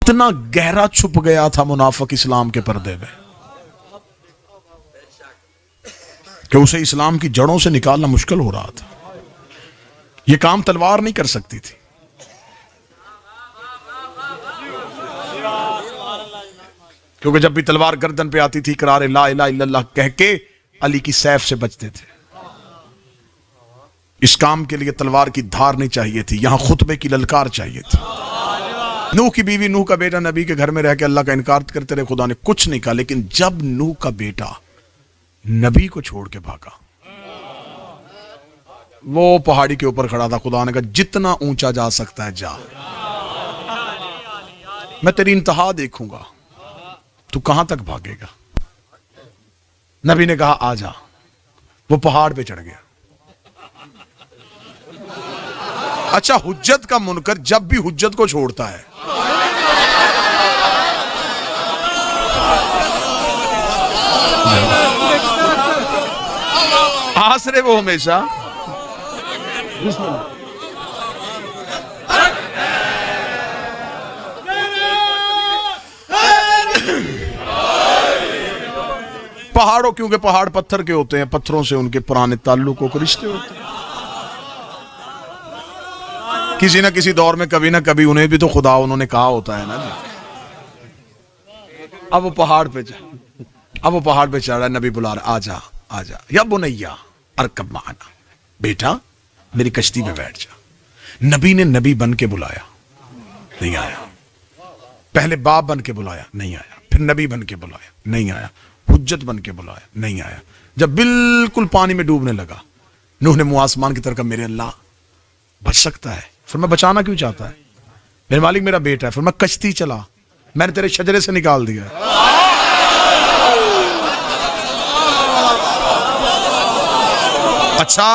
इतना गहरा छुप गया था मुनाफिक इस्लाम के पर्दे में कि उसे इस्लाम की जड़ों से निकालना मुश्किल हो रहा था। यह काम तलवार नहीं कर सकती थी। क्योंकि जब भी तलवार गर्दन पे आती थी इकरार ला इलाहा इल्लल्लाह कह के अली की सैफ से बचते थे। इस काम के लिए तलवार की धार नहीं चाहिए थी, यहां खुतबे की ललकार चाहिए थी। नूह की बीवी, नूह का बेटा नबी के घर में रह के अल्लाह का इनकार करते रहे, खुदा ने कुछ नहीं कहा। लेकिन जब नूह का बेटा नबी को छोड़ के भागा, वो पहाड़ी के ऊपर खड़ा था, खुदा ने कहा जितना ऊंचा जा सकता है जा, मैं तेरी इंतहा देखूंगा, तू कहां तक भागेगा। नबी ने कहा आ जा। वो पहाड़ पे चढ़ गया। अच्छा, हुज्जत का मुनकर जब भी हुज्जत को छोड़ता है, आसरे वो हमेशा पहाड़ों, क्योंकि पहाड़ पत्थर के होते हैं, पत्थरों से उनके पुराने ताल्लुकों को रिश्ते होते हैं। किसी ना किसी दौर में कभी ना कभी उन्हें भी तो खुदा उन्होंने कहा होता है ना। अब वो पहाड़ पे चढ़ रहा है, नबी बुला रहा, आजा आजा या बुनैया अरकब माना, बेटा मेरी कश्ती में बैठ जा। नबी ने नबी बन के बुलाया, नहीं आया। पहले बाप बन के बुलाया, नहीं आया। फिर नबी बन के बुलाया, नहीं आया। हुज्जत बन के बुलाया, नहीं आया। जब बिल्कुल पानी में डूबने लगा, नूह ने मुंह आसमान की तरफ, मेरे अल्लाह बच सकता है। फिर मैं बचाना क्यों चाहता है, मेरे मालिक मेरा बेटा है। फिर मैं कश्ती चला, मैंने तेरे शजरे से निकाल दिया। अच्छा,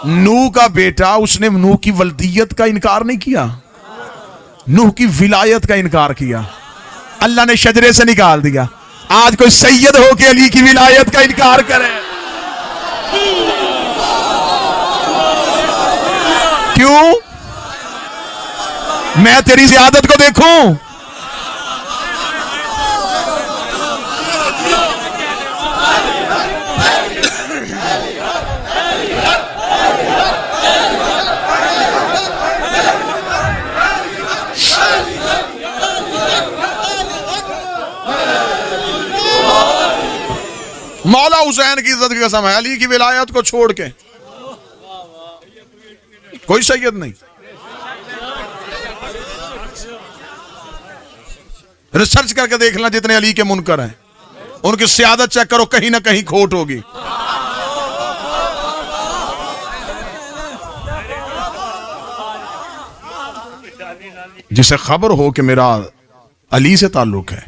नूह का बेटा, उसने नूह की वल्दियत का इनकार नहीं किया, नूह की विलायत का इनकार किया, अल्लाह ने शजरे से निकाल दिया। आज कोई सैयद हो के अली की विलायत का इनकार करे, क्यों? मैं तेरी ज़ियादत को देखूं? मौला हुसैन की इज्जत की कसम है, अली की विलायत को छोड़ के कोई सैयद नहीं। रिसर्च करके देखना, जितने अली के मुनकर हैं उनकी सियादत चेक करो, कहीं ना कहीं खोट होगी। जिसे खबर हो कि मेरा अली से ताल्लुक है,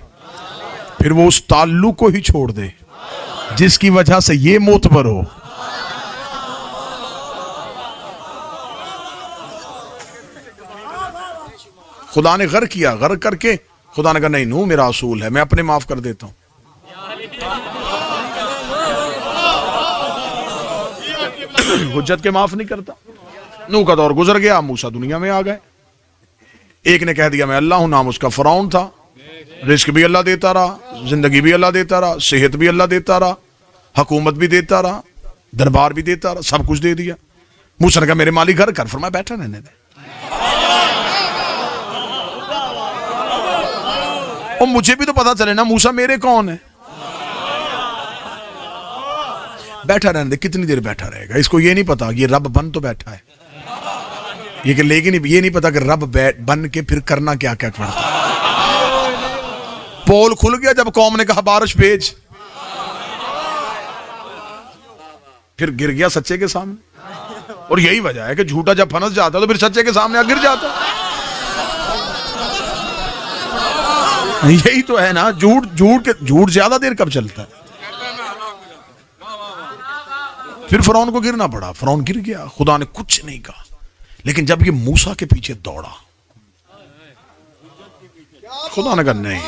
फिर वो उस ताल्लुक को ही छोड़ दे जिसकी वजह से ये मोतबर हो। खुदा ने गर किया, गर करके खुदा ने कहा नहीं, नूह मेरा असूल है, मैं अपने माफ कर देता हूं। हुज्जत के माफ नहीं करता। नूह का दौर गुजर गया, मूसा दुनिया में आ गए। एक ने कह दिया मैं अल्लाह हूं, नाम उसका फरौन था। रिस्क भी अल्लाह देता रहा, जिंदगी भी अल्लाह देता रहा, सेहत भी अल्लाह देता रहा, हुकूमत भी देता रहा, दरबार भी देता रहा, सब कुछ दे दिया। मूसा ने कहा मेरे मालिक घर कर, फरमाया बैठा रहने दे। और मुझे भी तो पता चले ना मूसा मेरे कौन है। बैठा रहने दे। कितनी देर बैठा रहेगा, इसको ये नहीं पता ये रब बन तो बैठा है ये कि, लेकिन ये नहीं पता कि रब बन के फिर करना क्या क्या पड़ता। पोल खुल गया जब कौम ने कहा बारिश भेज, फिर गिर गया सच्चे के सामने। और यही वजह है कि झूठा जब फंस जाता तो फिर सच्चे के सामने गिर जाता। यही तो है ना, झूठ ज्यादा देर कब चलता है। फिर फरौन को गिरना पड़ा, फरौन गिर गया, खुदा ने कुछ नहीं कहा। लेकिन जब ये मूसा के पीछे दौड़ा, खुदा ने कहा नहीं,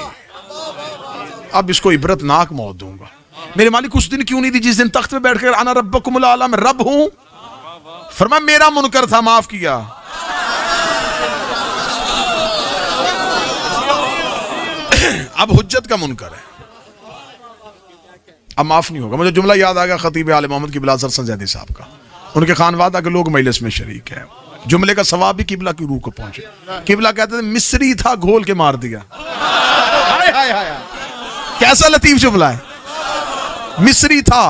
अब इसको इबरतनाक मौत दूंगा। मेरे मालिक उस दिन क्यों नहीं दी जिस दिन तख्त पे बैठकर आना रब्बकुमुल आला, मैं रब हूं। फरमाया मेरा मुनकर था, माफ किया। अब हुज्जत का मुनकर है, अब माफ नहीं होगा। मुझे जुमला याद आ गया खतीब आले मोहम्मद किबला सरसन जैदी साहब का, उनके खानवादा के लोग मजलिस में शरीक है। जुमले का सवाब भी किबला की रूह को पहुंचे। किबला कहते थे मिस्री था घोल के मार दिया। हाय हाय हाय, कैसा लतीफ जुमला है, मिस्री था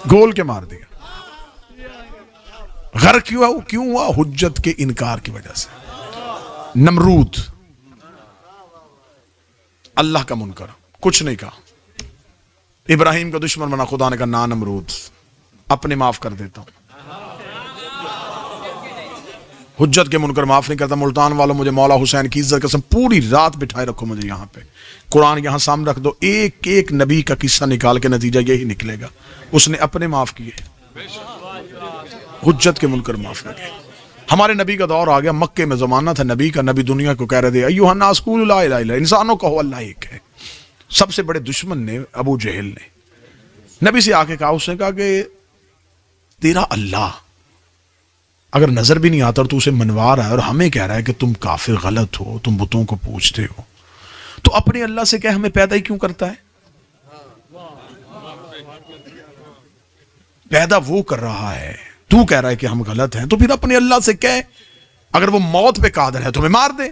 गोल के मार दिया। गर्क क्यों हुआ? हुज्जत के इनकार की वजह से। नमरूद अल्लाह का मुनकर, कुछ नहीं कहा। इब्राहिम का दुश्मन बना, खुदा ने कहा ना नमरूद, अपने माफ कर देता हूं। हुज्जत के मुनकर माफ नहीं करता। मुल्तान वालों, मुझे मौला हुसैन की इज्जत कसम पूरी रात बिठाए रखो मुझे यहां पे, कुरान यहां सामने रख दो, एक एक नबी का किस्सा निकाल के नतीजा यही निकलेगा, उसने अपने माफ किए, हुज्जत के मुनकर माफ कर दिए। हमारे नबी का दौर आ गया, मक्के में जमाना था नबी का, नबी दुनिया को कह रहे थे अय्युहन्नास क़ूलू ला इलाहा इल्लल्लाह, इंसानों को अल्लाह एक है। सबसे बड़े दुश्मन ने, अबू जहल ने नबी से आके कहा, उसने कहा कि तेरा अल्लाह अगर नजर भी नहीं आता और तू उसे मनवा रहा है और हमें कह रहा है कि तुम काफिर गलत हो, तुम बुतों को पूछते हो, तो अपने अल्लाह से कह हमें पैदा ही क्यों करता है? पैदा वो कर रहा है, तू कह रहा है कि हम गलत हैं, तो फिर अपने अल्लाह से कह अगर वो मौत पे कादिर है तो हमें मार दे।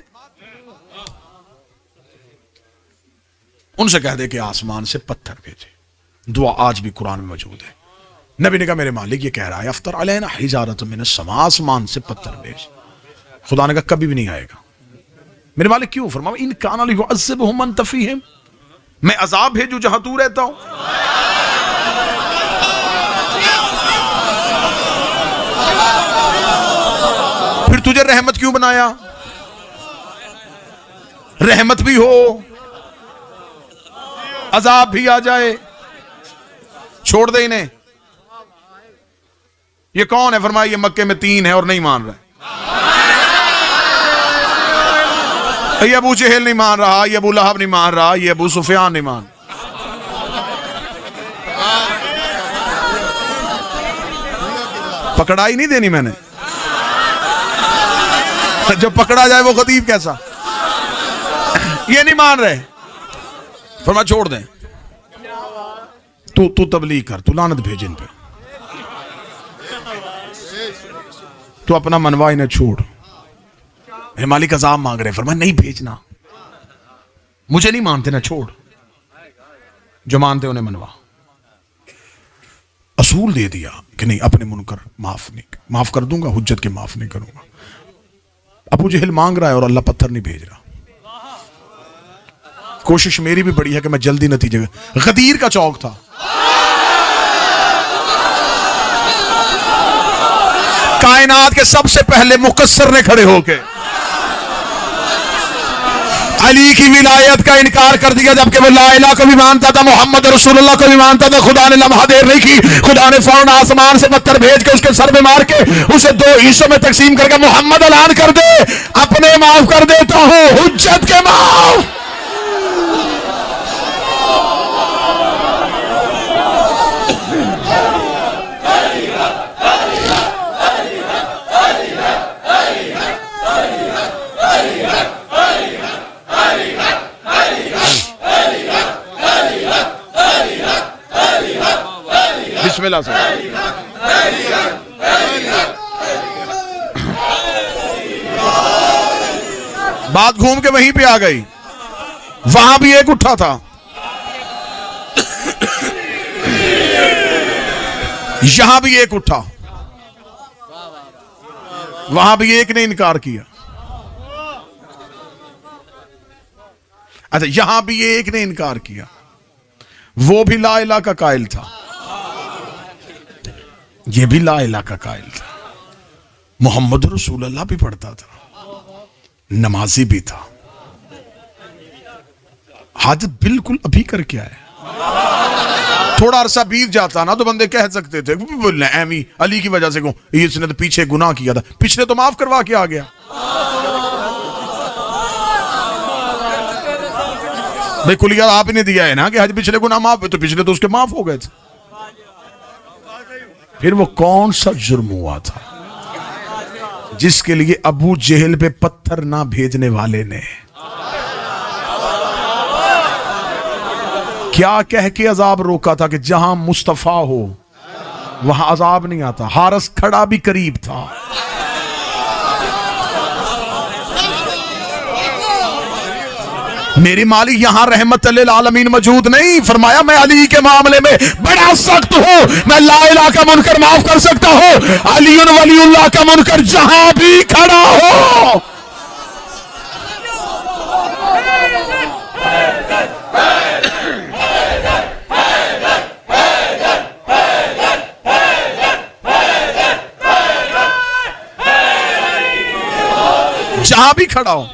उनसे कह दे कि आसमान से पत्थर भेजे। दुआ आज भी कुरान में मौजूद है। नबी ने कहा मेरे मालिक ये कह रहा है अफ्तर अलैना हिजारतुम मिनस समा, आसमान से पत्थर भेज। खुदा ने कहा कभी भी नहीं आएगा। मेरे मालिक क्यों? फरमाया इन काना लियुअज़्ज़िबहुम मन तफीहिम, मैं अजाब भेजूं जहां तू रहता हूं। फिर तुझे रहमत क्यों बनाया? रहमत भी हो, अजाब भी आ जाए, छोड़ दे इन्हें। ये कौन है? फरमाया ये मक्के में 3 है और नहीं मान रहा। ये अबू जहल नहीं मान रहा, ये अबू लहब नहीं मान रहा, ये अबू सुफियान नहीं मान। पकड़ाई नहीं देनी मैंने, जब पकड़ा जाए वो खतीब कैसा। ये नहीं मान रहे, फरमाया छोड़ दें, तू तबलीग कर, तू लानत भेज इन पे, तू अपना मनवा इन्हें छोड़। मेरे मालिक अजाब मांग रहे, फरमाया नहीं भेजना, मुझे नहीं मानते ना छोड़, जो मानते उन्हें मनवा। असूल दे दिया कि नहीं अपने मुनकर माफ कर दूंगा, हुज्जत के माफ नहीं करूंगा। अबू जहल मांग रहा है और अल्लाह पत्थर नहीं भेज रहा। कोशिश मेरी भी बड़ी है कि मैं जल्दी नतीजे। गदीर का चौक था, कायनात के सबसे पहले मुकस्सर ने खड़े होके अली की विलायत का इनकार कर दिया, जबकि वो ला इलाहा को भी मानता था, मोहम्मद रसूलुल्लाह को भी मानता था। खुदा ने लम्हा देर नहीं की, खुदा ने फौरन आसमान से पत्थर भेज के उसके सर में मार के उसे 2 हिस्सों में तकसीम करके मोहम्मद ऐलान कर दे अपने माफ कर देता हूं, हुज्जत के माफ। बिस्मिल्लाह से बात घूम के वहीं पे आ गई। वहां भी एक उठा था, यहां भी एक उठा, वहां भी एक ने इनकार किया। अच्छा, यहां भी एक ने इनकार किया, वो भी ला इलाहा का कायल था, ये भी ला इलाहा का कायल था, मोहम्मद रसूलुल्लाह भी पढ़ता था, नमाजी भी था। हाजत बिल्कुल अभी करके आया। थोड़ा अरसा बीत जाता ना तो बंदे कह सकते थे एमी अली की वजह से को इसने तो पीछे गुनाह किया था, पिछले तो माफ करवा के आ गया। भाई कुलिया आपने दिया है ना कि आज पिछले गुनाह माफ, तो पिछले तो उसके माफ हो गए थे। फिर वो कौन सा जुर्म हुआ था? जिसके लिए अबू जेहल पे पत्थर ना भेजने वाले ने क्या कह के अजाब रोका था कि जहां मुस्तफा हो वहां अजाब नहीं आता। हारस खड़ा भी करीब था। मेरी मालिक यहां रहमत लिल आलमीन मौजूद नहीं। फरमाया मैं अली के मामले में बड़ा सख्त हूं, मैं ला इलाहा का मुनकर माफ कर सकता हूं। अली वलीउल्लाह का मुनकर जहां भी खड़ा हो। जहां भी खड़ा हो।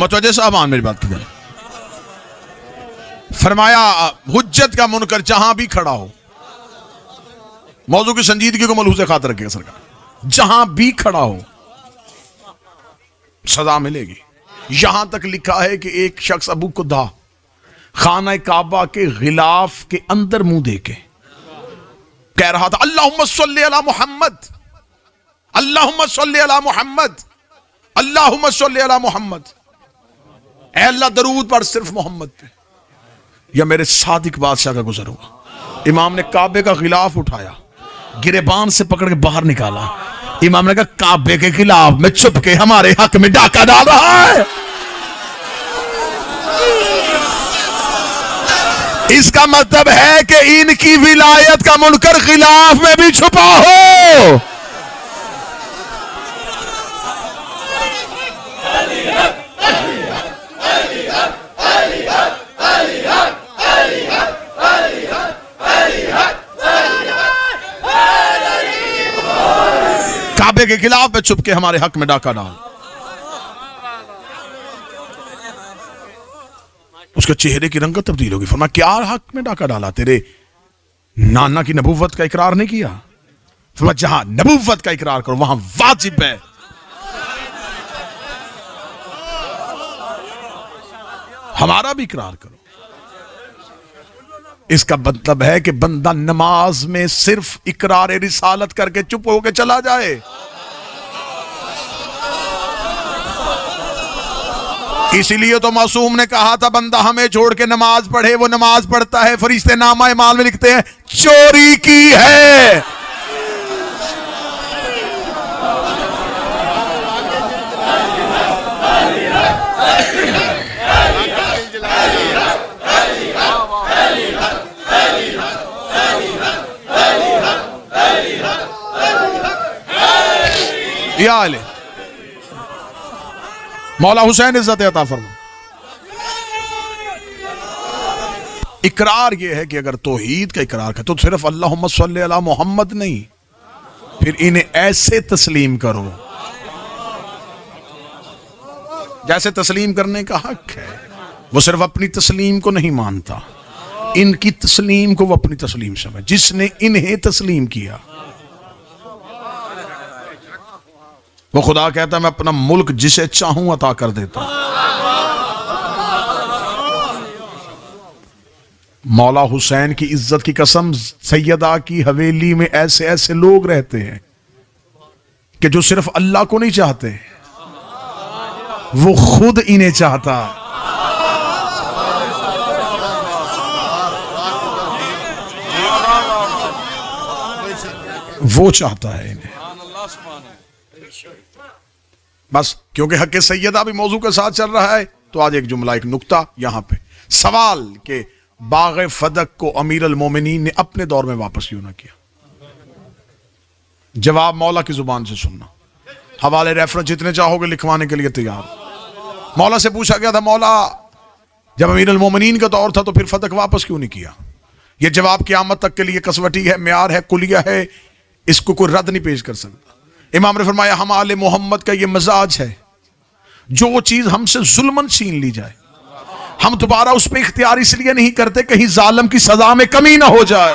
मुतवज्जे साहबान मेरी बात की। फरमाया हुज्जत का मुनकर जहां भी खड़ा हो। मौजू की संजीदगी को मलहूज़ खातिर रखिएगा सरकार। जहां भी खड़ा हो सजा मिलेगी। यहां तक लिखा है कि एक शख्स अबू कुदा खाना काबा के गिलाफ के अंदर मुंह देके कह रहा था अल्लाहुम्मा सल्ली अला मुहम्मद, अल्लाहुम्मा सल्ली अला मुहम्मद, अल्लाहुम्मा सल्ली अला मुहम्मद। ऐ अल्लाह दरूद पर सिर्फ मोहम्मद पे। या मेरे सादिक बादशाह का गुजर हुआ। इमाम ने काबे का गिलाफ उठाया, गिरेबान से पकड़ के बाहर निकाला। इमाम ने कहा काबे के खिलाफ में चुप के हमारे हक में डाका डाल रहा है। इसका मतलब है कि इनकी विलायत का मुनकर खिलाफ में भी छुपा हो। काबे के खिलाफ में छुप के हमारे हक में डाका डाल। उसके चेहरे की रंगत तब्दील होगी। फरमाया क्या हक में डाका डाला? तेरे नाना की नबूवत का इकरार नहीं किया? फरमाया जहां नबूवत का इकरार करो वहां वाजिब है। हमारा भी इकरार करो। इसका मतलब है कि बंदा नमाज में सिर्फ इकरार रिसालत करके चुप होकर चला जाए। इसीलिए तो मासूम ने कहा था बंदा हमें छोड़ के नमाज पढ़े, वो नमाज पढ़ता है, फरिश्ते नामा इमाल में लिखते हैं चोरी की है। या ले मौला हुसैन इज्जत अता फरमा। इकरार यह है कि अगर तौहीद का इकरार कर तो सिर्फ अल्लाहुम्मा सल्ली अला मोहम्मद नहीं, फिर इन्हें ऐसे तस्लीम करो जैसे तस्लीम करने का हक है। वो सिर्फ अपनी तस्लीम को नहीं मानता, इनकी तस्लीम को वो अपनी तस्लीम समझ। जिसने इन्हें तस्लीम किया वो खुदा कहता है मैं अपना मुल्क जिसे चाहूं अता कर देता हूं। मौला हुसैन की इज्जत की कसम, सैयदा की हवेली में ऐसे ऐसे लोग रहते हैं कि जो सिर्फ अल्लाह को नहीं चाहते, वो खुद इन्हें चाहता है। वो चाहता है इन्हें। बस क्योंकि हक सैयदा भी मौजू के साथ चल रहा है तो आज एक जुमला, एक नुक्ता यहां पे सवाल के बाग फदक को अमीर अल मोमिनीन ने अपने दौर में वापस क्यों ना किया? जवाब मौला की जुबान से सुनना। हवाले रेफरेंस जितने चाहोगे लिखवाने के लिए तैयार। मौला से पूछा गया था मौला जब अमीर अल मोमिनीन का दौर था तो फिर फदक वापस क्यों नहीं किया? यह जवाब क़यामत तक के लिए कसवटी है, म्यार है, कुलिया है, इसको कोई रद्द नहीं पेश कर सकता। इमाम ने फरमाया हम आले मोहम्मद का ये मजाज है, जो चीज हमसे जुल्मन छीन ली जाए हम दोबारा उस पर इख्तियार इसलिए नहीं करते कहीं जालिम की सजा में कमी ना हो जाए।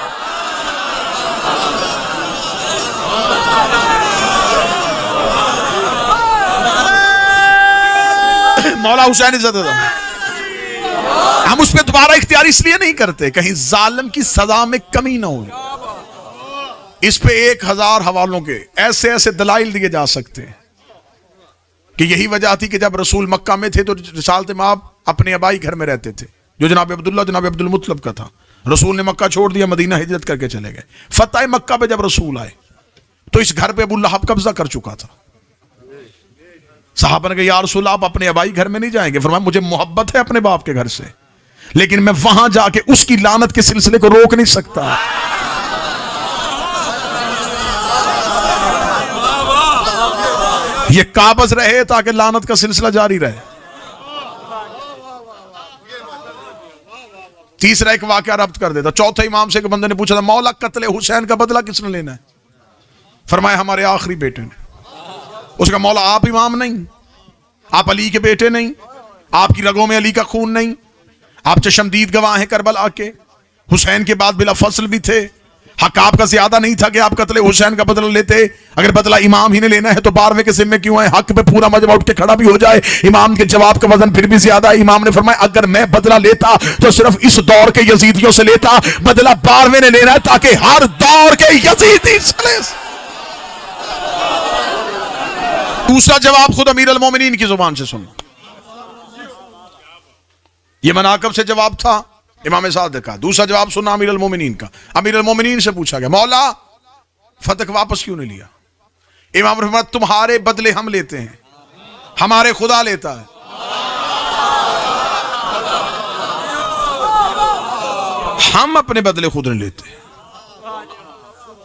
मौला हुसैन इज़्ज़त हम उस पर दोबारा इख्तियार इसलिए नहीं करते कहीं जालिम की सजा में कमी ना हो। इस पे 1000 हवालों के ऐसे ऐसे दलाइल दिए जा सकते हैं कि यही वजह थी कि जब रसूल मक्का में थे तो रिसालत में अपने अबाई घर में रहते थे, जो जनाब अब्दुल्ला जनाब अब्दुल मुत्तलब का था। रसूल ने मक्का छोड़ दिया, मदीना हिजरत करके चले गए। फतह मक्का पे जब रसूल आए तो इस घर पे अबू लहब कब्जा कर चुका था। सहाबा ने कहा या रसूल आप अपने अबाई घर में नहीं जाएंगे? फरमाया मुझे मोहब्बत है अपने बाप के घर से, लेकिन मैं वहां जाके उसकी लानत के सिलसिले को रोक नहीं सकता। ये काबज रहे ताकि लानत का सिलसिला जारी रहे। तीसरा एक वाकया रब्त कर देता। चौथे इमाम से एक बंदे ने पूछा था मौला कत्ले हुसैन का बदला किसने लेना है? फरमाया हमारे आखिरी बेटे ने। उसका मौला आप इमाम नहीं, आप अली के बेटे नहीं, आपकी रगों में अली का खून नहीं, आप चशमदीद गवाह हैं करबला के, हुसैन के बाद बिला फसल भी थे, हक आपका ज्यादा नहीं था कि आप कत्ले हुसैन का बदला लेते? अगर बदला इमाम ही ने लेना है तो 12वें के जिम्मे क्यों है? हक पे पूरा मजमा उठ के खड़ा भी हो जाए, इमाम के जवाब का वजन फिर भी ज्यादा है। इमाम ने फरमाया अगर मैं बदला लेता तो सिर्फ इस दौर के यजीदियों से लेता, बदला 12वें ने लेना है ताकि हर दौर के यजीदी। दूसरा जवाब खुद अमीर अल मोमिनीन की जुबान से सुनना। यह मनाकब से जवाब था इमाम सादिक का। दूसरा जवाब सुना अमीर अल मोमिनीन का। अमीर अल मोमिनीन से पूछा गया मौला फतह वापस क्यों नहीं लिया? इमाम ने फरमाया तुम्हारे बदले हम लेते हैं, हमारे खुदा लेता है। हम अपने बदले खुद नहीं लेते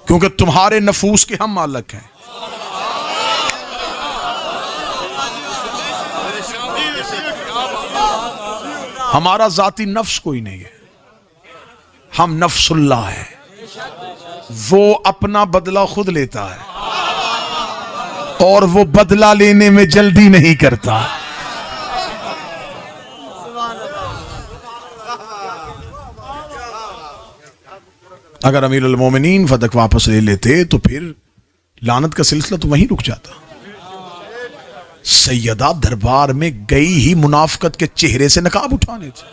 क्योंकि तुम्हारे नफूस के हम मालिक हैं। हमारा जाती नफ्स कोई नहीं है, हम नफ्सुल्लाह है, वो अपना बदला खुद लेता है और वो बदला लेने में जल्दी नहीं करता। अगर अमीर अल मोमिनीन फतह वापस ले लेते तो फिर लानत का सिलसिला तो वहीं रुक जाता। सैयदा दरबार में गई ही मुनाफकत के चेहरे से नकाब उठाने थे।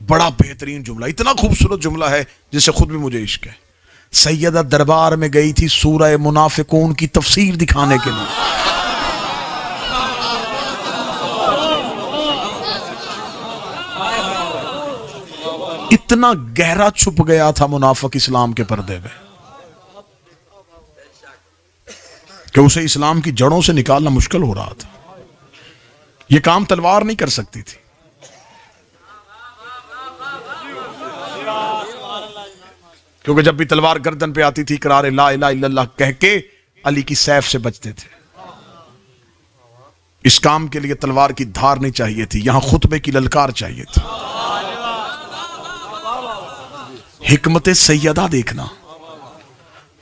बड़ा बेहतरीन जुमला, इतना खूबसूरत जुमला है जिससे खुद भी मुझे इश्क है। सैयदा दरबार में गई थी सूरह मुनाफिकून की तफसीर दिखाने के लिए। इतना गहरा छुप गया था मुनाफिक इस्लाम के पर्दे में कि उसे इस्लाम की जड़ों से निकालना मुश्किल हो रहा था। यह काम तलवार नहीं कर सकती थी। क्योंकि जब भी तलवार गर्दन पे आती थी इकरार ला इलाहा इल्लल्लाह कह के अली की सैफ से बचते थे। इस काम के लिए तलवार की धार नहीं चाहिए थी, यहां खुतबे की ललकार चाहिए थी। हिकमत सैयदा देखना,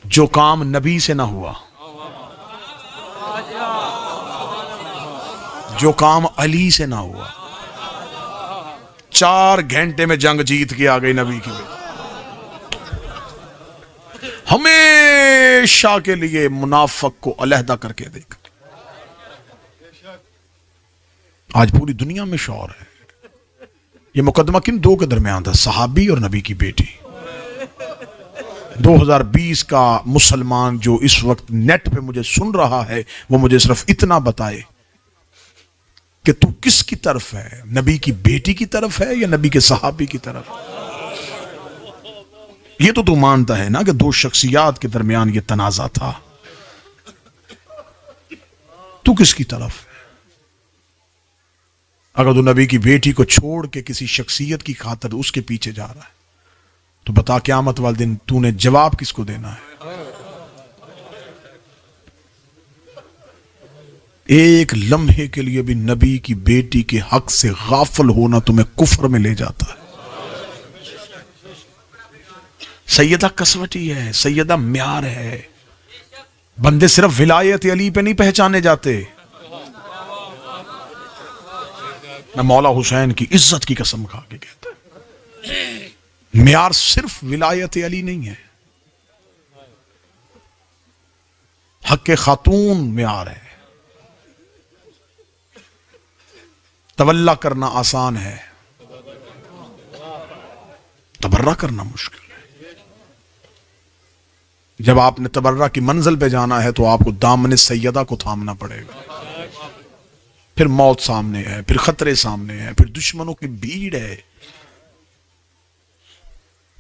जो काम नबी से ना हुआ, जो काम अली से ना हुआ, 4 घंटे में जंग जीत के आ गई नबी की बेटी। हमेशा के लिए मुनाफिक को अलहदा करके देख। आज पूरी दुनिया में शौर है। यह मुकदमा किन दो के दरमियान था? सहाबी और नबी की बेटी। 2020 का मुसलमान जो इस वक्त नेट पे मुझे सुन रहा है वो मुझे सिर्फ इतना बताए कि तू किसकी तरफ है, नबी की बेटी की तरफ है या नबी के सहाबी की तरफ? ये तो तू मानता है ना कि 2 शख्सियात के दरमियान ये तनाजा था, तू किसकी तरफ है? अगर तू नबी की बेटी को छोड़ के किसी शख्सियत की खातिर उसके पीछे जा रहा है तो बता क़यामत वाले दिन तूने जवाब किसको देना है? एक लम्हे के लिए भी नबी की बेटी के हक से गाफिल होना तुम्हें कुफ्र में ले जाता है। सैयदा कसवटी है, सैयदा म्यार है। बंदे सिर्फ विलायत अली पे नहीं पहचाने जाते। मैं मौला हुसैन की इज्जत की कसम खा के कहता हूं, म्यार सिर्फ विलायत अली नहीं है, हक खातून म्यार है। तवल्ला करना आसान है, तबर्रा करना मुश्किल है। जब आपने तबर्रा की मंजिल पे जाना है तो आपको दामने सैयदा को थामना पड़ेगा। फिर मौत सामने है, फिर खतरे सामने हैं, फिर दुश्मनों की भीड़ है,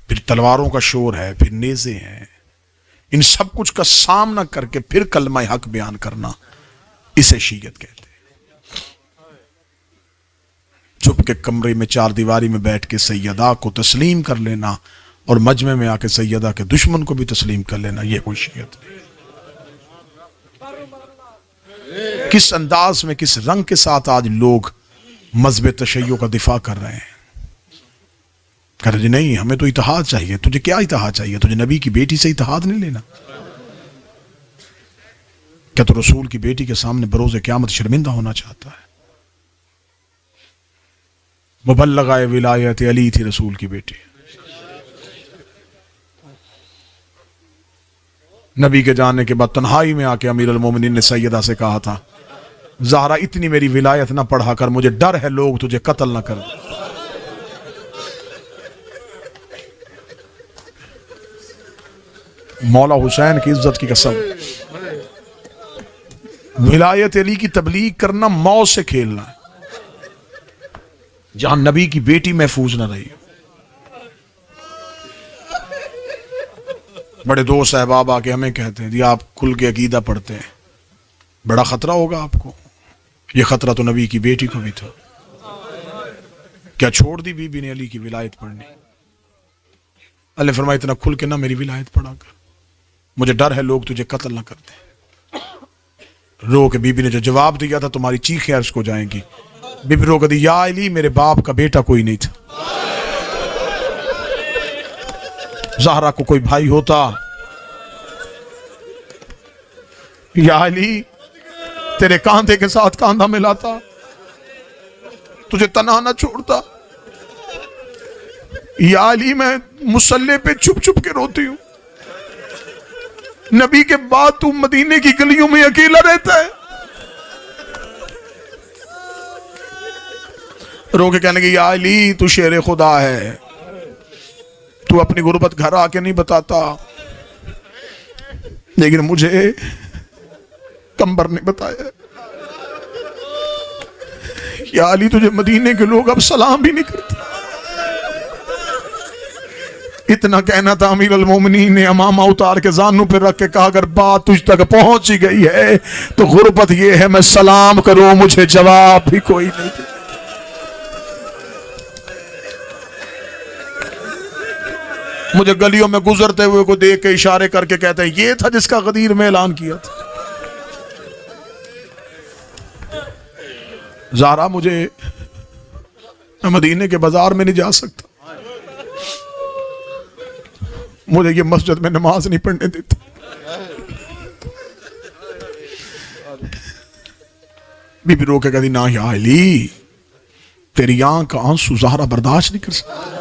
फिर तलवारों का शोर है, फिर नेज़े हैं। इन सब कुछ का सामना करके फिर कलमा हक बयान करना, इसे शीयत कहते हैं। चुप के कमरे में चार दीवारी में बैठ के सैयदा को तस्लीम कर लेना और मजमे में आके सैयदा के दुश्मन को भी तस्लीम कर लेना, यह कोई शीयत नहीं। किस अंदाज में, किस रंग के साथ आज लोग मजहब तशय्यो का दिफा कर रहे हैं। कह रहे नहीं, हमें तो इत्तेहाद चाहिए। तुझे क्या इत्तेहाद चाहिए? तुझे नबी की बेटी से इत्तेहाद नहीं लेना? क्या तो रसूल की बेटी के सामने बरोज़े क़यामत शर्मिंदा होना चाहता है? मुबल्लग़ाए विलायत अली थी रसूल की बेटी। नबी के जाने के बाद तन्हाई में आके अमीर अल मोमिनीन ने सैयदा से कहा था, ज़हरा इतनी मेरी विलायत ना पढ़ा कर, मुझे डर है लोग तुझे कत्ल ना कर। मौला हुसैन की इज्जत की कसम, विलायत अली की तबलीग करना मौत से खेलना है, जहां नबी की बेटी महफूज ना रही। बड़े दोस्त अहबाब आके हमें कहते हैं, जी आप खुल के अकीदा पढ़ते हैं, बड़ा खतरा होगा आपको। ये खतरा तो नबी की बेटी को भी था। क्या छोड़ दी बीबी ने अली की विलायत पढ़नी? अल्लाह फरमाया, इतना खुल के ना मेरी विलायत पढ़ा कर, मुझे डर है लोग तुझे कत्ल ना करते। रो के बीबी ने जो जवाब दिया था, तुम्हारी चीखें अर्श को जाएंगी। बीबी रो के दी, या अली मेरे बाप का बेटा कोई नहीं था, ज़हरा को कोई भाई होता, या अली तेरे कांधे के साथ कांधा मिलाता, तुझे तन्हा ना छोड़ता। या अली मैं मुसल्ले पे चुप चुप के रोती हूं, नबी के बाद तू मदीने की गलियों में अकेला रहता है। रो के कहने की, या अली तू शेर खुदा है, तू अपनी गुर्बत घर आके नहीं बताता, लेकिन मुझे कंबर ने बताया। या अली तुझे मदीने के लोग अब सलाम भी नहीं करते। इतना कहना था, अमीर अल मोमिनीन ने अमामा उतार के जानू पे रख के कहा, अगर बात तुझ तक पहुंच ही गई है तो गुर्बत ये है, मैं सलाम करूं मुझे जवाब भी कोई नहीं दे। मुझे गलियों में गुजरते हुए को देख के इशारे करके कहते हैं, ये था जिसका गदीर में ऐलान किया था। ज़ारा मुझे, मैं मदीने के बाजार में नहीं जा सकता, मुझे ये मस्जिद में नमाज नहीं पढ़ने देती। बीबी रो के कहती, ना या अली तेरी आंख का आंसू ज़ारा बर्दाश्त नहीं कर सकती।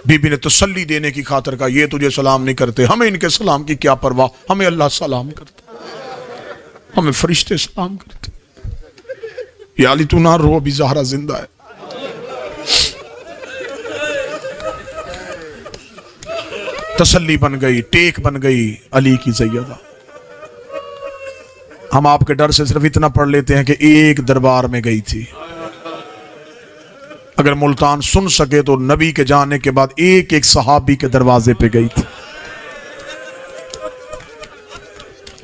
बीबी ने तसल्ली देने की खातिर कहा, ये तुझे सलाम नहीं करते, हमें इनके सलाम की क्या परवाह, हमें अल्लाह सलाम करता, हमें फरिश्ते सलाम करते। या अली तू ना रो, अभी ज़हरा जिंदा है। तसल्ली बन गई, टेक बन गई अली की सैयदा। हम आपके डर से सिर्फ इतना पढ़ लेते हैं कि एक दरबार में गई थी। अगर मुल्तान सुन सके तो नबी के जाने के बाद एक एक सहाबी के दरवाजे पे गई थी।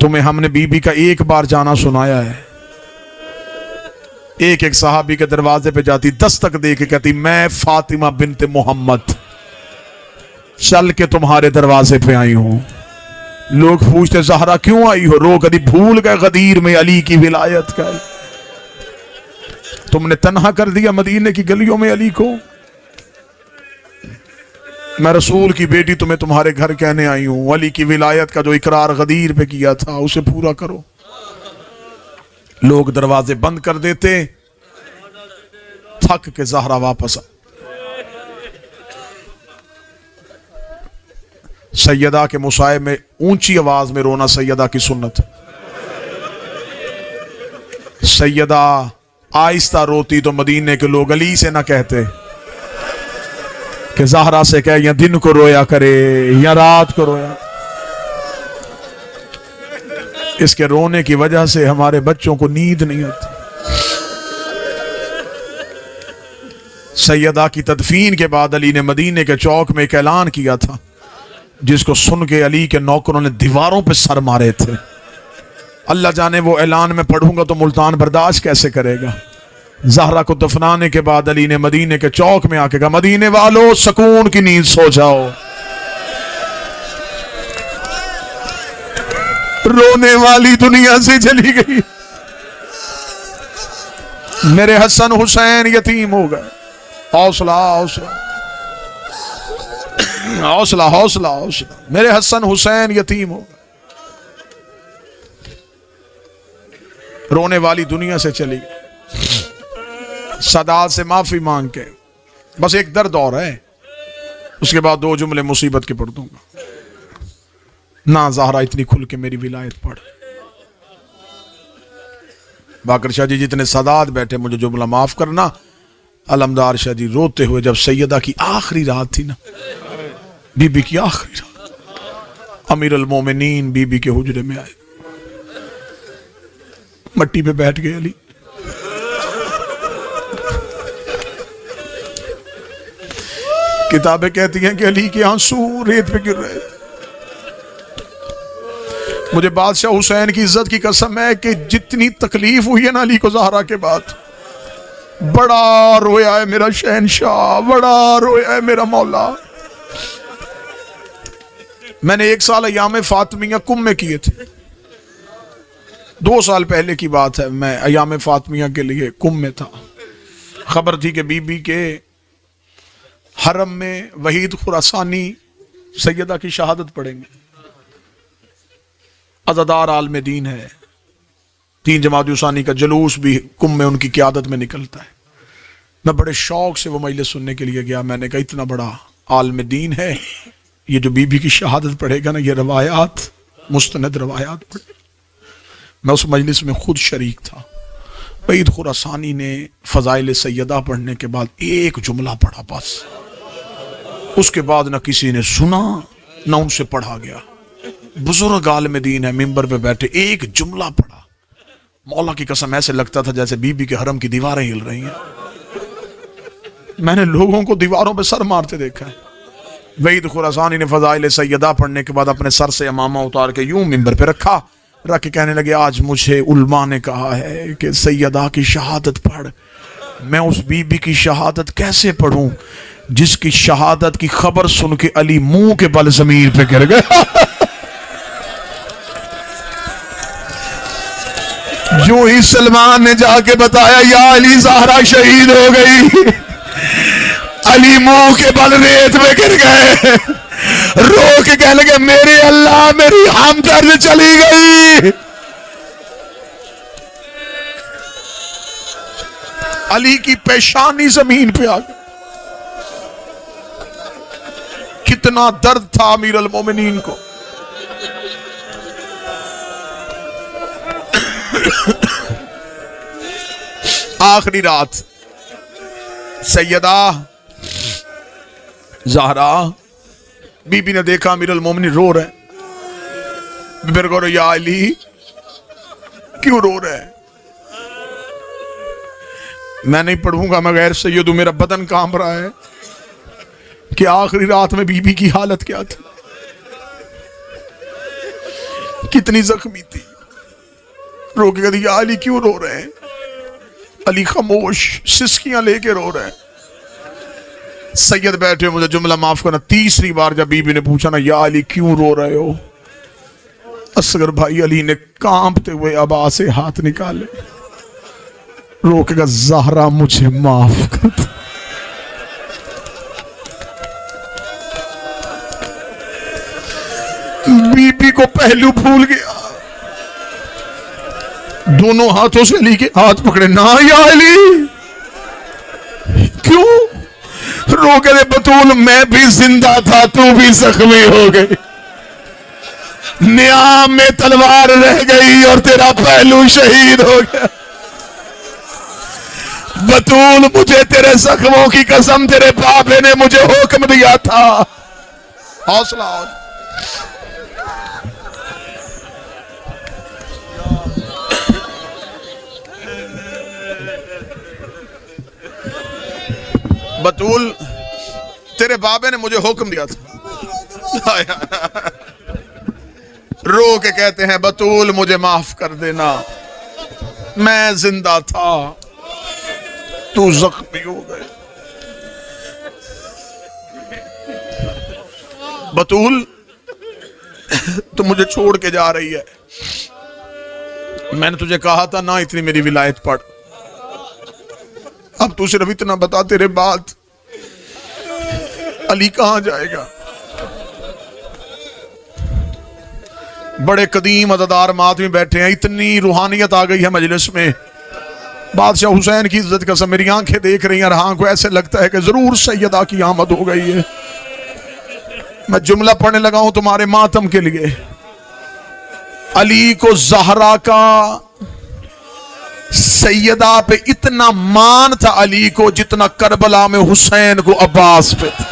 तुम्हें हमने बीबी का एक बार जाना सुनाया है? एक एक सहाबी के दरवाजे पे जाती, दस्तक दे के कहती, मैं फातिमा बिनते मोहम्मद चल के तुम्हारे दरवाजे पे आई हूं। लोग पूछते, ज़हरा क्यों आई हो? रो कभी भूल गए गदीर में अली की विलायत का, तुमने तन्हा कर दिया मदीने की गलियों में अली को। मैं रसूल की बेटी तुम्हें तुम्हारे घर कहने आई हूं, अली की विलायत का जो इकरार गदीर पे किया था उसे पूरा करो। लोग दरवाजे बंद कर देते, थक के ज़हरा वापस आ। सैयदा के मुसाहिब में ऊंची आवाज में रोना सैयदा की सुन्नत। सैयदा आहिस्ता रोती तो मदीने के लोग अली से ना कहते कि ज़हरा से कह या दिन को रोया करे या रात को रोया। इसके रोने की वजह से हमारे बच्चों को नींद नहीं आती। सैयदा की तदफीन के बाद अली ने मदीने के चौक में एक ऐलान किया था, जिसको सुन के अली के नौकरों ने दीवारों पे सर मारे थे। अल्लाह जाने वो ऐलान में पढ़ूंगा तो मुल्तान बर्दाश्त कैसे करेगा। ज़हरा को दफनाने के बाद अली ने मदीने के चौक में आके कहा, मदीने वालों सुकून की नींद सो जाओ। रोने वाली दुनिया से चली गई, मेरे हसन हुसैन यतीम हो गए। हौसला हौसला हौसला हौसला हौसला, मेरे हसन हुसैन यतीम हो गए। रोने वाली दुनिया से चली गई। सदात से माफी मांग के बस एक दर्द और है, उसके बाद 2 जुमले मुसीबत के पढ़ दूंगा। ना ज़हरा इतनी खुल के मेरी विलायत पढ़। बाकर शाह जी जितने सदात बैठे, मुझे जुमला माफ करना। अलमदार शाह जी रोते हुए जब सैयदा की आखिरी रात थी ना, बीबी की आखिरी रात, अमीर अल मोमिनीन बीबी के हुजरे में आए, मट्टी पे बैठ गए अली। किताबें कहती हैं कि अली के आंसू रेत पे गिर रहे। मुझे बादशाह हुसैन की इज्जत की कसम है कि जितनी तकलीफ हुई है ना अली को ज़हरा के बाद, बड़ा रोया है मेरा शहनशाह, बड़ा रोया है मेरा मौला। मैंने 1 साल अयाम फातिमिया कुम में किए थे। 2 साल पहले की बात है, मैं अयाम फातिमिया के लिए कुम में था। खबर थी कि बीबी के हरम में वहीद खुरासानी सैयदा की शहादत पढ़ेंगे। अज़ादार आलम दीन है, 3 जमात उसानी का जुलूस भी कुम में उनकी क़यादत में निकलता है। मैं बड़े शौक से वो मजलिस सुनने के लिए गया। मैंने कहा इतना बड़ा आलम दीन है, ये जो बीबी की शहादत पढ़ेगा ना, ये रवायात मुस्तनद रवायात पढ़े। मैं उस मजलिस में खुद शरीक था। वहीद खुरासानी ने फ़ज़ाइल सैयदा पढ़ने के बाद एक जुमला पढ़ा बस, उसके बाद ना किसी ने सुना ना उनसे पढ़ा गया। बुजुर्ग आलिम दीन है, मिंबर पे बैठे, एक जुमला पढ़ा। मौला की कसम ऐसे लगता था जैसे बीबी के हरम की दीवारें हिल रही हैं। मैंने लोगों को दीवारों पे सर मारते देखा है। वहीद खुरासानी ने फ़ज़ाइल सैयदा पढ़ने के बाद अपने सर से अमामा उतार के यूं मिंबर पे रखा, रख के कहने लगे, आज मुझे उल्मा ने कहा है कि सैयदा की शहादत पढ़। मैं उस बीबी की शहादत कैसे पढ़ूं जिसकी शहादत की खबर सुन के अली मुंह के बल जमीन पे गिर गए। जो ही सलमान ने जाके बताया या अली ज़हरा शहीद हो गई, अली मुंह के बल रेत में गिर गए। रो के कहने लगे, मेरे अल्लाह मेरी हमदर्द चली गई। अली की पेशानी जमीन पे आ गई। कितना दर्द था अमीर अल मोमिनीन को। आखिरी रात सैयदा ज़हरा बीबी ने देखा अमीर अल मोमिनीन रो रहे। मेरे को या अली क्यों रो रहे? मैं नहीं पढ़ूंगा, मैं गैर सैयद हूं, मेरा बदन कांप रहा है कि आखिरी रात में बीबी की हालत क्या थी, कितनी जख्मी थी। रो के कहती, या अली क्यों रो रहे हैं? अली खामोश, सिसकियां लेके रो रहे हैं। सैयद बैठे, मुझे जुमला माफ करना, 3री बार जब बीबी ने पूछा ना, या अली क्यों रो रहे हो, असगर भाई अली ने कांपते हुए आवाज से हाथ निकाले, रो के कहा, ज़हरा मुझे माफ कर। बीबी को पहलू भूल गया, दोनों हाथों से अली के हाथ पकड़े, ना या अली। क्यों? रो के बतूल मैं भी जिंदा था, तू भी जख्मी हो गई, नियाम में तलवार रह गई और तेरा पहलू शहीद हो गया। बतूल मुझे तेरे जख्मों की कसम तेरे बाबे ने मुझे हुक्म दिया था। हौसला हो। बतूल तेरे बाबे ने मुझे हुक्म दिया था। रो के कहते हैं बतूल मुझे माफ कर देना, मैं जिंदा था, तू जख्मी हो गए। बतूल तू मुझे छोड़ के जा रही है, मैंने तुझे कहा था ना इतनी मेरी विलायत पढ़। अब तू सिर्फ इतना बता, तेरे बाद अली कहां जाएगा? बड़े कदीम अज़ादार आदमी बैठे हैं, इतनी रूहानियत आ गई है मजलिस में। बादशाह हुसैन की इज्जत कसम मेरी आंखें देख रही हैं, हाँ को ऐसे लगता है कि जरूर सैयदा की आमद हो गई है। मैं जुमला पढ़ने लगा हूं तुम्हारे मातम के लिए। अली को ज़हरा का सैयदा पे इतना मान था अली को जितना करबला में हुसैन को अब्बास पे था।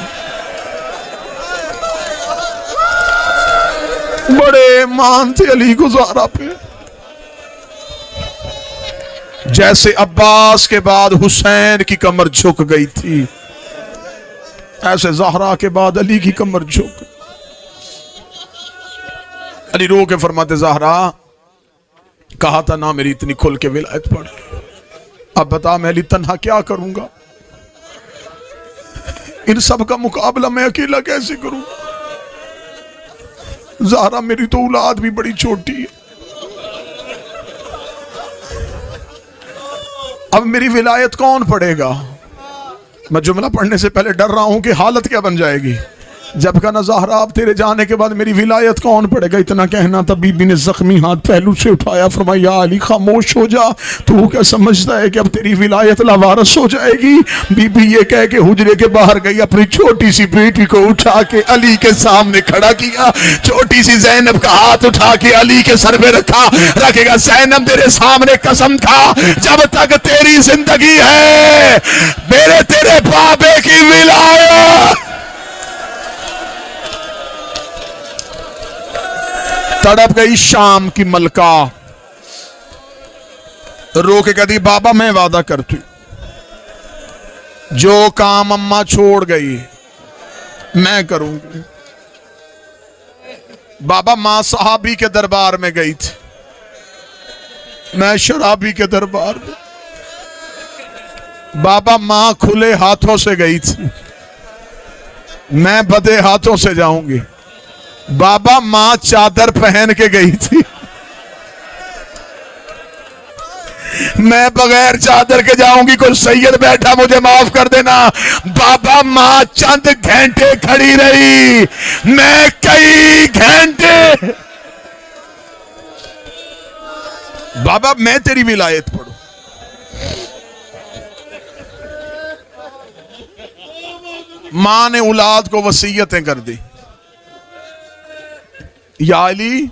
बड़े मान थे अली को ज़हरा पे। जैसे अब्बास के बाद हुसैन की कमर झुक गई थी, ऐसे ज़हरा के बाद अली की कमर झुक। अली रो के फरमाते ज़हरा कहा था ना मेरी इतनी खुल के विलायत पढ़, अब बता मैं अली तन्हा क्या करूंगा? इन सब का मुकाबला मैं अकेला कैसे करूंगा? ज़हरा मेरी तो औलाद भी बड़ी छोटी है, अब मेरी विलायत कौन पढ़ेगा? मैं जुमला पढ़ने से पहले डर रहा हूं कि हालत क्या बन जाएगी। जब कहा ना ज़हरा अब तेरे जाने के बाद मेरी विलायत कौन पढ़ेगा, इतना कहना था बीबी ने जख्मी हाथ पहलू से उठाया, फरमाया या अली खामोश हो जा, तू क्या समझता है कि अब तेरी विलायत लावारस हो जाएगी? बीबी ये कह के हुजरे के बाहर गई, अपनी छोटी सी बेटी को उठा के अली के सामने खड़ा किया, छोटी सी ज़ैनब का हाथ उठा के अली के सर पे रखेगा। ज़ैनब तेरे सामने कसम खा, जब तक तेरी जिंदगी है मेरे तेरे बाबे की विलायत। तड़प गई शाम की मलका, रो के कहती बाबा मैं वादा करती जो काम अम्मा छोड़ गई मैं करूंगी। बाबा मां साहबी के दरबार में गई थी, मैं शराबी के दरबार में। बाबा मां खुले हाथों से गई थी, मैं बदे हाथों से जाऊंगी। बाबा मां चादर पहन के गई थी, मैं बगैर चादर के जाऊंगी। कोई सैयद बैठा मुझे माफ कर देना। बाबा मां चंद घंटे खड़ी रही, मैं कई घंटे। बाबा मैं तेरी विलायत पढ़ूं। मां ने औलाद को वसीयतें कर दी, या अली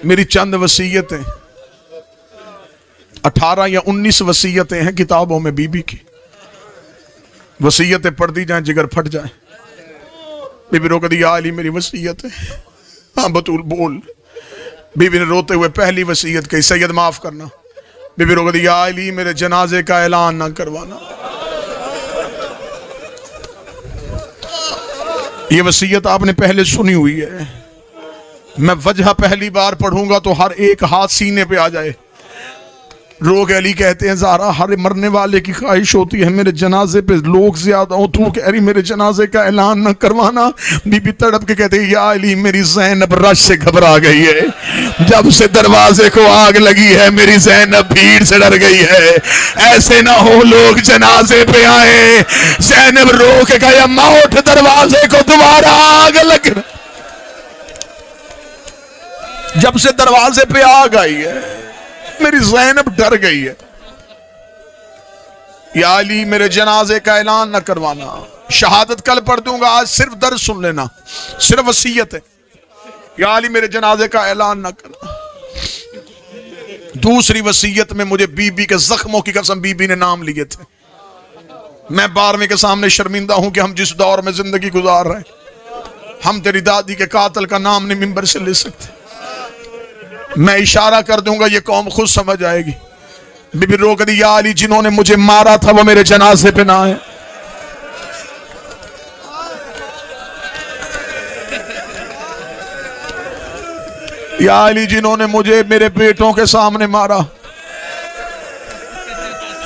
मेरी चंद वसीयतें, 18 या 19 वसीयतें हैं किताबों में बीबी की। वसीयतें पढ़ दी जाए जिगर फट जाए। बीबी रो दी या अली मेरी वसीयत है। हाँ बतूल बोल। बीबी ने रोते हुए पहली वसीयत कही, सैयद माफ करना। बीबी रो दी या अली मेरे जनाजे का ऐलान ना करवाना। ये वसीयत आपने पहले सुनी हुई है, मैं वजह पहली बार पढ़ूंगा तो हर एक हाथ सीने पे आ जाए। रोग अली कहते हैं ज़हरा हर मरने वाले की ख्वाहिश होती है मेरे जनाजे पे लोग ज्यादा हो, तू कह रही मेरे जनाजे का ऐलान न करवाना। बीबी तड़प के कहते हैं या अली मेरी ज़ैनब रश से घबरा गई है, जब से दरवाजे को आग लगी है मेरी ज़ैनब भीड़ से डर गई है, ऐसे ना हो लोग जनाजे पे आए। ज़ैनब रो के कहे अम्मा उठ, दरवाजे को दोबारा आग लग। जब से दरवाजे पे आ गई है मेरी ज़ैनब डर गई है। या अली मेरे जनाजे का ऐलान न करवाना, शहादत कल पढ़ दूंगा, आज सिर्फ दर्द सुन लेना, सिर्फ वसीयत है। या अली मेरे जनाजे का ऐलान न करना। दूसरी वसीयत में मुझे बीबी के जख्मों की कसम बीबी ने नाम लिए थे। मैं 12वें के सामने शर्मिंदा हूं कि हम जिस दौर में जिंदगी गुजार रहे हैं, हम तेरी दादी के कातिल का नाम नहीं मिंबर से ले सकते। मैं इशारा कर दूंगा, ये कौम खुद समझ आएगी। बीबी रोक दी, या अली जिन्होंने मुझे मारा था वो मेरे जनाजे पे ना आए। या अली जिन्होंने मुझे मेरे बेटों के सामने मारा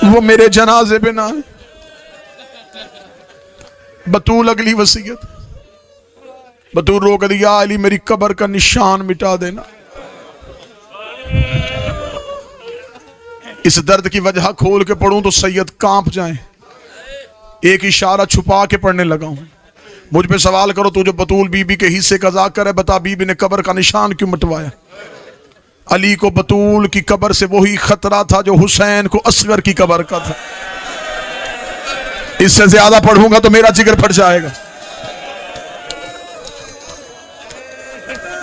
वो मेरे जनाजे पे ना आए। बतूल अगली वसीयत, बतूल रोक दी, या अली मेरी कब्र का निशान मिटा देना। इस दर्द की वजह खोल के पढ़ूं तो सैयद कांप जाएं। एक इशारा छुपा के पढ़ने लगा हूं। मुझ पे सवाल करो तो जो बतूल बीबी के हिस्से का जाकर है, बता बीबी ने कब्र का निशान क्यों मिटवाया? अली को बतूल की कब्र से वही खतरा था जो हुसैन को असगर की कब्र का था। इससे ज्यादा पढ़ूंगा तो मेरा जिगर फट जाएगा।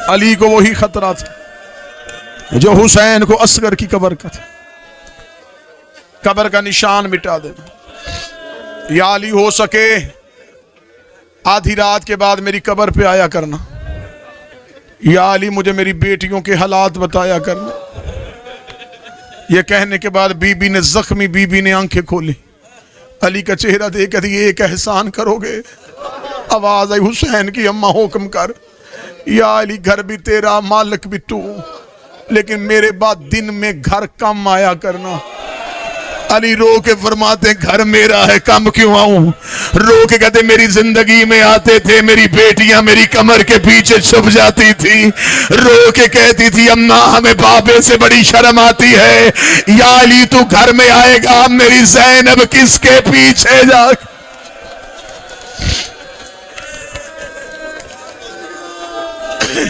अली को वही खतरा था जो हुसैन को असगर की कब्र का था। कब्र का निशान मिटा देना। या अली हो सके आधी रात के बाद मेरी कब्र पे आया करना। या अली मुझे मेरी बेटियों के हालात बताया करना। यह कहने के बाद बीबी ने, जख्मी बीबी ने आंखें खोली। अली का चेहरा देखकर, ये एक एहसान करोगे? आवाज आई, हुसैन की अम्मा हुक्म कर। या अली घर भी तेरा, मालिक भी तू, लेकिन मेरे बाद दिन में घर कम आया करना। अली रो के फरमाते, घर मेरा है, कम क्यों आऊं? रो के कहते, मेरी जिंदगी में आते थे, मेरी बेटियां मेरी कमर के पीछे छुप जाती थी, रो के कहती थी, अम्मा हमें बाबे से बड़ी शर्म आती है। या अली तू घर में आएगा, मेरी ज़ैनब किसके पीछे जा?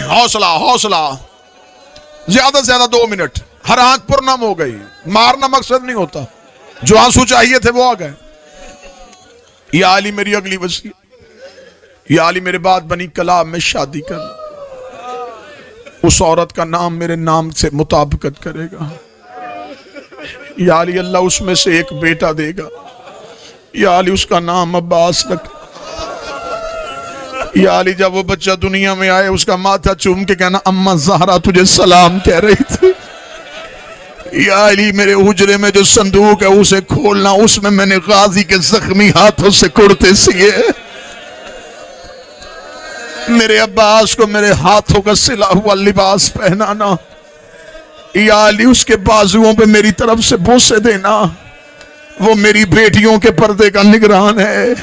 हौसला हौसला, ज्यादा से ज्यादा 2 मिनट। हर आंख पुरनम हो गई। मारना मकसद नहीं होता, जो आंसू चाहिए थे वो आ गए। या अली मेरी अगली वसीयत, या अली मेरे बाद बनी कलाब में शादी करना। उस औरत का नाम मेरे नाम से मुताबिकत करेगा। या अली अल्लाह उसमें से एक बेटा देगा। या अली उसका नाम अब्बास रख। या अली जब वो बच्चा दुनिया में आए उसका माथा चूम के कहना, अम्मा ज़हरा तुझे सलाम कह रही थी। या अली मेरे हुजरे में जो संदूक है उसे खोलना, उसमें मैंने गाजी के जख्मी हाथों से कुर्ते सिए। मेरे अब्बास को मेरे हाथों का सिला हुआ लिबास पहनाना। या अली उसके बाजुओं पे मेरी तरफ से बोसे देना। वो मेरी बेटियों के पर्दे का निगरान है,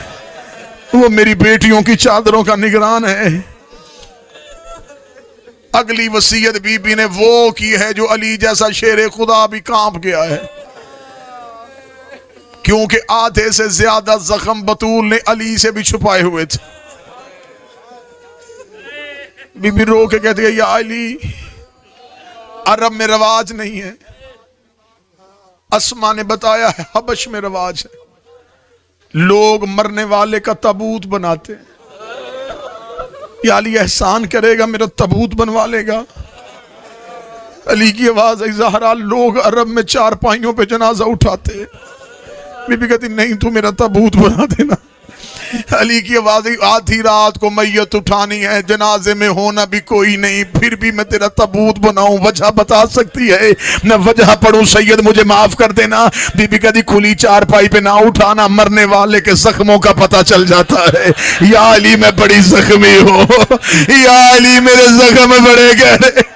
वो मेरी बेटियों की चादरों का निगरान है। अगली वसीयत बीबी ने वो की है जो अली जैसा शेर खुदा भी कांप गया है, क्योंकि आधे से ज्यादा जख्म बतूल ने अली से भी छुपाए हुए थे। बीबी रो के कहती है, या अली अरब में रवाज नहीं है, अस्मा ने बताया है हबश में रवाज है। लोग मरने वाले का ताबूत बनाते हैं। या अली एहसान करेगा, मेरा ताबूत बनवा लेगा। अली की आवाज आई, ज़हरा लोग अरब में चारपाइयों पे जनाजा उठाते। बीबी कहती, नहीं तू मेरा ताबूत बना देना। अली की आवाज आई, आधी रात को मैयत उठानी है, जनाजे में होना भी कोई नहीं, फिर भी मैं तेरा ताबूत बनाऊं, वजह बता सकती है? मैं वजह पढ़ूं, सैयद मुझे माफ कर देना। बीबी कहती, खुली चारपाई पे ना उठाना, मरने वाले के जख्मों का पता चल जाता है। या अली मैं बड़ी जख्मी हूं, या अली मेरे जख्म बड़े गहरे।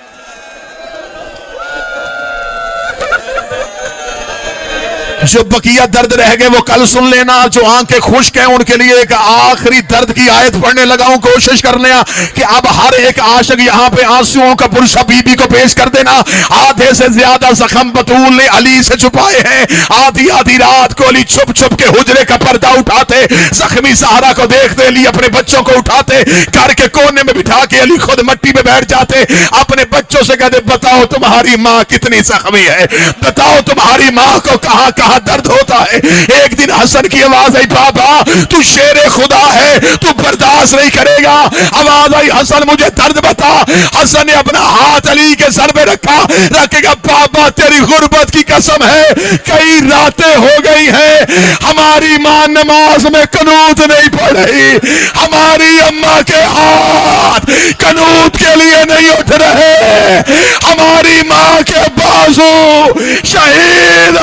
जो बकिया दर्द रह गए वो कल सुन लेना। जो आंखें खुश्क हैं उनके लिए एक आखिरी दर्द की आयत पढ़ने लगा हूं। कोशिश करने कि अब हर एक आशिक यहां पे आंसुओं का पुरसा बीबी को पेश कर देना। आधे से ज्यादा जख्म बतूल ने अली से छुपाए हैं। आधी आधी रात को अली छुप छुप के हुजरे का पर्दा उठाते, जख्मी सहारा को देखते, अली अपने बच्चों को उठाते, घर के कोने में बिठा के अली खुद मट्टी में बैठ जाते, अपने बच्चों से कहते बताओ तुम्हारी मां कितनी जख्मी है, बताओ तुम्हारी मां को कहां कहां दर्द होता है। एक दिन हसन की आवाज आई, बाबा तू शेरे खुदा है, तू बर्दाश्त नहीं करेगा। आवाज आई, हसन मुझे दर्द बता। हसन ने अपना हाथ अली के सर पे रखा, रखेगा बाबा तेरी गुर्बत की कसम है, कई रातें हो गई हैं हमारी मां नमाज में कनूत नहीं पढ़ रही, हमारी अम्मा के हाथ कनूत के लिए नहीं उठ रहे, हमारी मां के बाजू शहीद